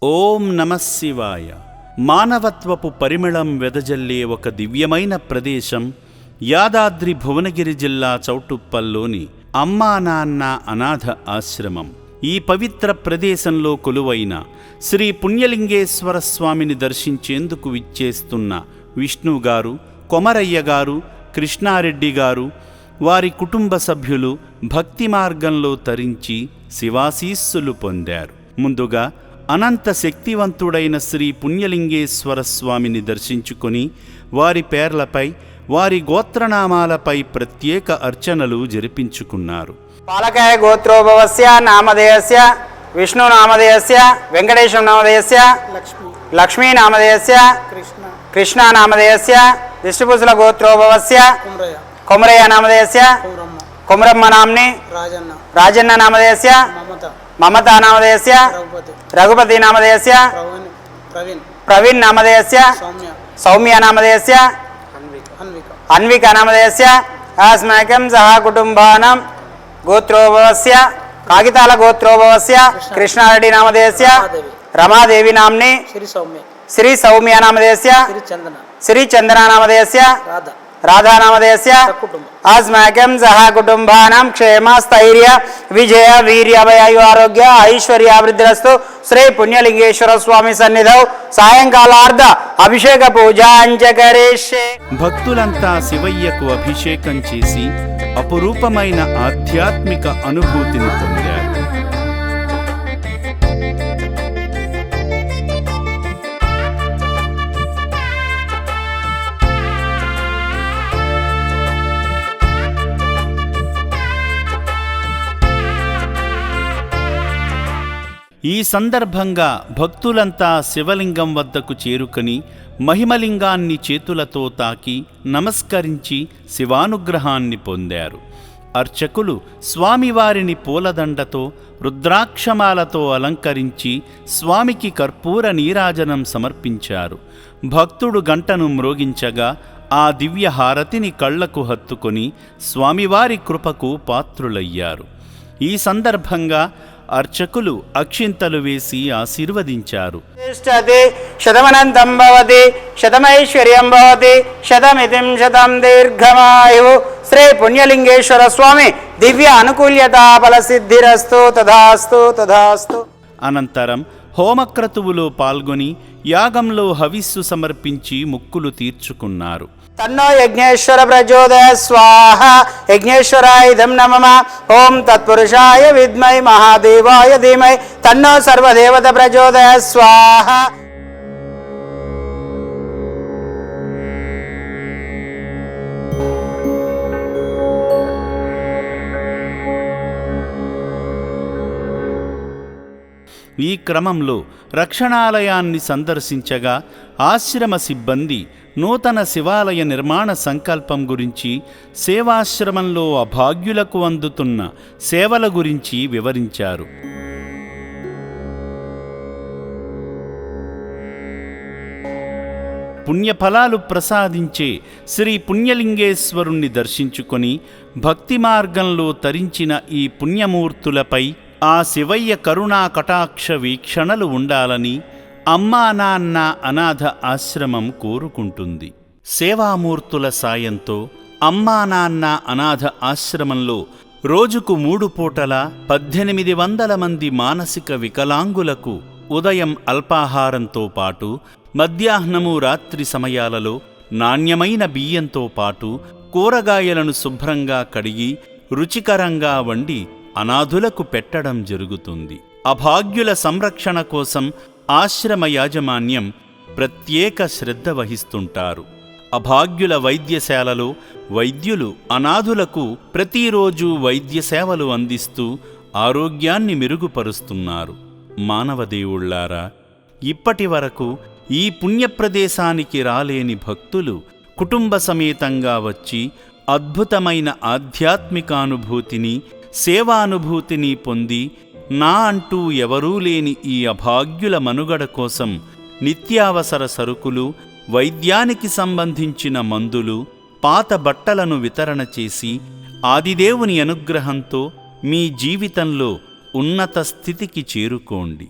ఓం నమః శివాయ. మానవత్వపు పరిమళం వెదజల్లే ఒక దివ్యమైన ప్రదేశం యాదాద్రి భువనగిరి జిల్లా చౌటుప్పల్లోని అమ్మా నాన్న అనాథ ఆశ్రమం. ఈ పవిత్ర ప్రదేశంలో కొలువైన శ్రీ పుణ్యలింగేశ్వర స్వామిని దర్శించేందుకు విచ్చేస్తున్న విష్ణు గారు, కొమరయ్య గారు, కృష్ణారెడ్డి గారు, వారి కుటుంబ సభ్యులు భక్తి మార్గంలో తరించి శివాశీస్సులు పొందారు. ముందుగా అనంత శక్తివంతుడైన శ్రీ పుణ్యలింగేశ్వర స్వామిని దర్శించుకొని వారి పేర్లపై, వారి గోత్రనామాలపై ప్రత్యేక అర్చనలు జరిపించుకున్నారు. పాలకాయ గోత్రోభవస్య నామధేయస్య విష్ణు నామధేయస్య వెంకటేశం నామధేయస్య లక్ష్మీ నామధేయస్య కృష్ణ నామధేయస్య విష్ణుభుజుల గోత్రోభవస్య కొమరయ్య నామధేయస్య కొమరమ్మ నామ్ని రాజన్న నామధేయస్య మమతా నామధేయస్య రఘుపతి నామధేయస్య ప్రవీణ్ నామధేయస్య సౌమ్య నామధేయస్య అన్విక నామధేయస్య అస్మాకం సహ కుటుంబానాం గోత్రోభవస్య కాగితాల గోత్రోభవస్య కృష్ణారెడ్డి నామధేయస్య రమాదేవి నామ్ని శ్రీ సౌమ్య నామధేయస్య శ్రీ చందన నామధేయస్య రాధా నామధేయస్య అస్మాకం సహ కుటుంబానాం క్షేమ స్థైర్య విజయ వీర్య అభయాయు ఆరోగ్య ఐశ్వర్యాభివృద్ధిరస్తు. శ్రీ పుణ్యలింగేశ్వర స్వామి సన్నిధౌ సాయంకాలార్ధ అభిషేక పూజాంచకరేష్యే. భక్తులంతా శివయ్యకు అభిషేకం చేసి అపురూపమైన ఆధ్యాత్మిక అనుభూతిని పొందారు. ఈ సందర్భంగా భక్తులంతా శివలింగం వద్దకు చేరుకొని మహిమలింగాన్ని చేతులతో తాకి నమస్కరించి శివానుగ్రహాన్ని పొందారు. అర్చకులు స్వామివారిని పూలదండతో, రుద్రాక్షమాలతో అలంకరించి స్వామికి కర్పూర నీరాజనం సమర్పించారు. భక్తుడు గంటను మ్రోగించగా ఆ దివ్య హారతిని కళ్లకు హత్తుకొని స్వామివారి కృపకు పాత్రులయ్యారు. ఈ సందర్భంగా అర్చకులు అక్షింతలు వేసి ఆశీర్వదించారు. శతమనంతం భవతి శతమైశ్వర్యం భవతి శతమితిం శతం దీర్ఘమాయు. శ్రీ పుణ్యలింగేశ్వర స్వామి దివ్య అనుకూల్యత ఫలసిద్ధిరస్తు. తథాస్తు తథాస్తు. అనంతరం హోమక్రతువులో పాల్గొని యాగంలో హవిస్సు సమర్పించి ముక్కులు తీర్చుకున్నారు. తన్నో యజ్ఞేశ్వర ప్రచోదయ స్వాహ. యజ్ఞేశ్వరాయ ఇదం నమః. ఓం తత్పురుషాయ విద్మై మహాదేవాయ ధీమై తన్నో సర్వదేవత ప్రచోదయ స్వాహ. ఈ క్రమంలో రక్షణాలయాన్ని సందర్శించగా ఆశ్రమ సిబ్బంది నూతన శివాలయ నిర్మాణ సంకల్పం గురించి, సేవాశ్రమంలో అభాగ్యులకు అందుతున్న సేవల గురించి వివరించారు. పుణ్యఫలాలు ప్రసాదించే శ్రీ పుణ్యలింగేశ్వరుణ్ణి దర్శించుకొని భక్తి మార్గంలో తరించిన ఈ పుణ్యమూర్తులపై ఆ శివయ్య కరుణా కటాక్ష వీక్షణలు ఉండాలని అమ్మా నాన్న అనాథ ఆశ్రమం కోరుకుంటుంది. సేవామూర్తుల సాయంతో అమ్మా నాన్న అనాథ ఆశ్రమంలో రోజుకు 3 పూటల 1800 మంది మానసిక వికలాంగులకు ఉదయం అల్పాహారంతో పాటు, మధ్యాహ్నము రాత్రి సమయాలలో నాణ్యమైన బియ్యంతో పాటు కూరగాయలను శుభ్రంగా కడిగి రుచికరంగా వండి అనాథులకు పెట్టడం జరుగుతుంది. అభాగ్యుల సంరక్షణ కోసం ఆశ్రమ యాజమాన్యం ప్రత్యేక శ్రద్ధ వహిస్తుంటారు. అభాగ్యుల వైద్యశాలలో వైద్యులు అనాథులకు ప్రతిరోజు వైద్య సేవలు అందిస్తూ ఆరోగ్యాన్ని మెరుగుపరుస్తున్నారు. మానవదేవుళ్లారా, ఇప్పటి వరకు ఈ పుణ్యప్రదేశానికి రాలేని భక్తులు కుటుంబ సమేతంగా వచ్చి అద్భుతమైన ఆధ్యాత్మికానుభూతిని, సేవానుభూతిని పొంది నా అంటూ ఎవరూ లేని ఈ అభాగ్యుల మనుగడ కోసం నిత్యావసర సరుకులు, వైద్యానికి సంబంధించిన మందులు, పాత బట్టలను వితరణ చేసి ఆదిదేవుని అనుగ్రహంతో మీ జీవితంలో ఉన్నత స్థితికి చేరుకోండి.